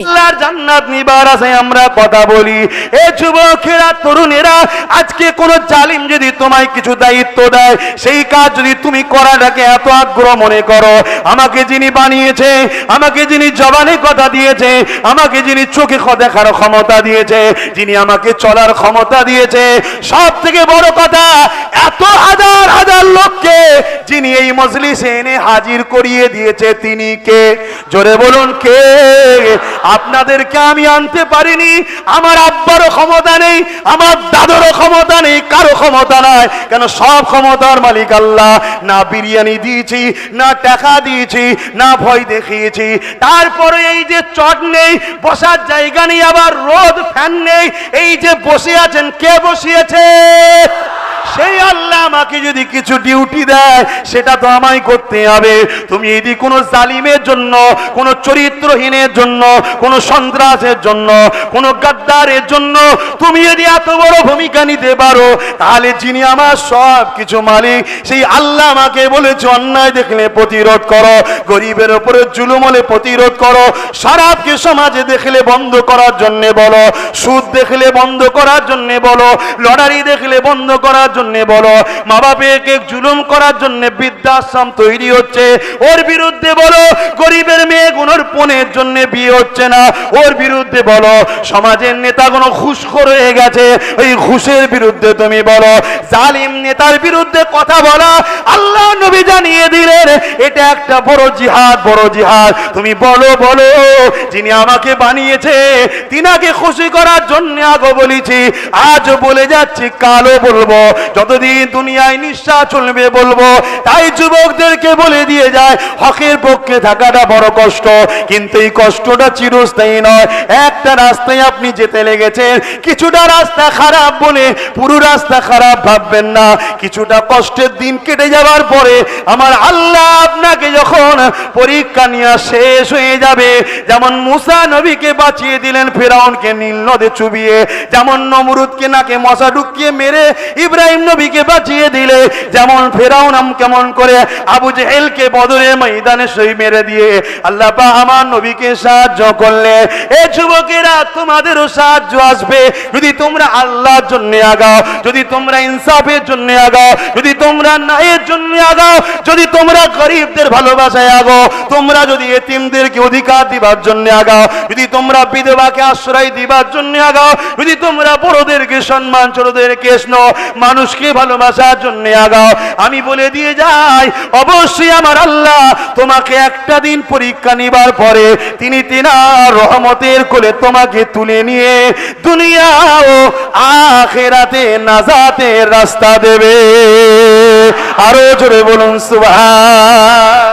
আল্লাহর জান্নাত নিবার আছে আমরা কথা বলি। এ যুবকেরা, তরুণেরা, আজকে কোন জালিম যদি তোমায় কিছু দায়িত্ব দেয়, সেই কাজ যদি তুমি করাটাকে এত আগ্রহ মনে করো, আমাকে যিনি বানিয়েছে, আমাকে যিনি জবানে কথা দিয়েছে, আমাকে যিনি চোখে দেখার ক্ষমতা দিয়েছে, যিনি আমাকে চলার ক্ষমতা দিয়েছে, সব থেকে বড় কথা, এত হাজার হাজার লোককে যিনি এই মজলিসে এনে হাজির করিয়ে দিয়েছে, তিনি কে? জোরে বলুন কে? আপনাদেরকে আমি আনতে পারিনি, আমার আব্বারও ক্ষমতা নেই, আমার দাদুরও ক্ষমতা নেই, কারো ক্ষমতা নাই। কেন? সব ক্ষমতার মালিক আল্লাহ। না বিরিয়ানি দিয়েছি, না টাকা দিয়েছি, না ভয় দেখিয়েছি, তারপরে এই যে চট নেই, বসার জায়গা নেই, আবার রোদ ফ্যান নেই, এই যে বসে আছেন, কে বসিয়েছে? সেই আল্লাহ আমাকে যদি কিছু ডিউটি দেয়, সেটা তো আমায় করতে হবে। তুমি যদি কোনো জালিমের জন্য, কোনো চরিত্রহীনের জন্য, কোনো সন্ত্রাসের জন্য, কোনো গাদ্দারের জন্য তুমি যদি এত বড় ভূমিকা নিতে পারো, তাহলে যিনি আমার সব কিছু মালিক, সেই আল্লাহ আমাকে বলেছে, অন্যায় দেখলে প্রতিরোধ করো, গরিবের উপরে জুলুম হলে প্রতিরোধ করো, শরাবকে সমাজে দেখলে বন্ধ করার জন্য বলো, সুদ দেখলে বন্ধ করার জন্য বলো, লটারি দেখলে বন্ধ করার জন্য বলো, মা বাবাকে জুলুম করার জন্য বৃদ্ধাশ্রম তৈরি হচ্ছে, ওর বিরুদ্ধে বলো, গরিবের মেয়ে গুনোর পনের জন্য বিয়ে হচ্ছে না, ওর বিরুদ্ধে বলো, সমাজের নেতাগুলো ঘুষখোর হয়ে গেছে, ওই ঘুষের বিরুদ্ধে তুমি বলো, জালিম নেতার বিরুদ্ধে কথা বলা, আল্লাহ নবী জানিয়ে দিলেন এটা একটা বড় জিহাদ, বড় জিহাদ। তুমি বলো, বলো, যিনি আমাকে বানিয়েছে তিনাকে খুশি করার জন্য আগে বলেছি, আজও বলে যাচ্ছি, কালও বলবো, যতদিন দুনিয়ায় নিঃশ্বাস চলবে বলবো। তাই যুবকদেরকে বলে দিয়ে যায়, হকের পক্ষে থাকাটা বড় কষ্ট, কিন্তু এই কষ্টটা চিরস্থায়ী নয়। একটা রাস্তায় আপনি যেতে লেগেছেন, কিছুটা রাস্তা খারাপ বলে পুরো রাস্তা খারাপ ভাববেন না। কিছুটা কষ্টের দিন কেটে যাওয়ার পরে আমার আল্লাহ আপনাকে যখন পরীক্ষা নিয়ে শেষ হয়ে যাবে, যেমন মুসা নবীকে বাঁচিয়ে দিলেন ফেরাউনকে নীল নদে চুবিয়ে, যেমন নমরুদকে নাকে মশা ঢুকিয়ে মেরে ইব্রাহিম নবীকে বাঁচিয়ে দিলে, যেমন ফেরাউন কেমন করে আবু জেহেলকে বদরের ময়দানে সই মেরে দিয়ে আল্লাহ পাক আমার নবীকে সাহায্য করলে। এই যুবকেরা, তোমাদেরও সাহায্য আসবে যদি তোমরা আল্লাহর জন্য আগাও, যদি তোমরা ইনসাফের জন্য আগাও, যদি তোমরা ন্যায়ের জন্য আগাও, যদি তোমরা গরিবদের ভালোবাসায় আগাও, তোমরা যদি এতিমদেরকে অধিকার দিবার জন্য আগাও, যদি তোমরা বিধবাকে আশ্রয় দিবার জন্য আগাও, যদি তোমরা বড়দেরকে সম্মান, ছোটদেরকে স্নেহ, মানুষকে ভালোবাসার জন্য আগাও, আমি বলে দিয়ে যাই, অবশ্যই আমার আল্লাহ তোমাকে একটা দিন পরীক্ষা নিবার পরে তিনি তিনার রহমতের কোলে তোমাকে তুলে নিয়ে দুনিয়া ও আখিরাতে নাজাতের রাস্তা দেবে। আরো জোরে বলুন সুবহান।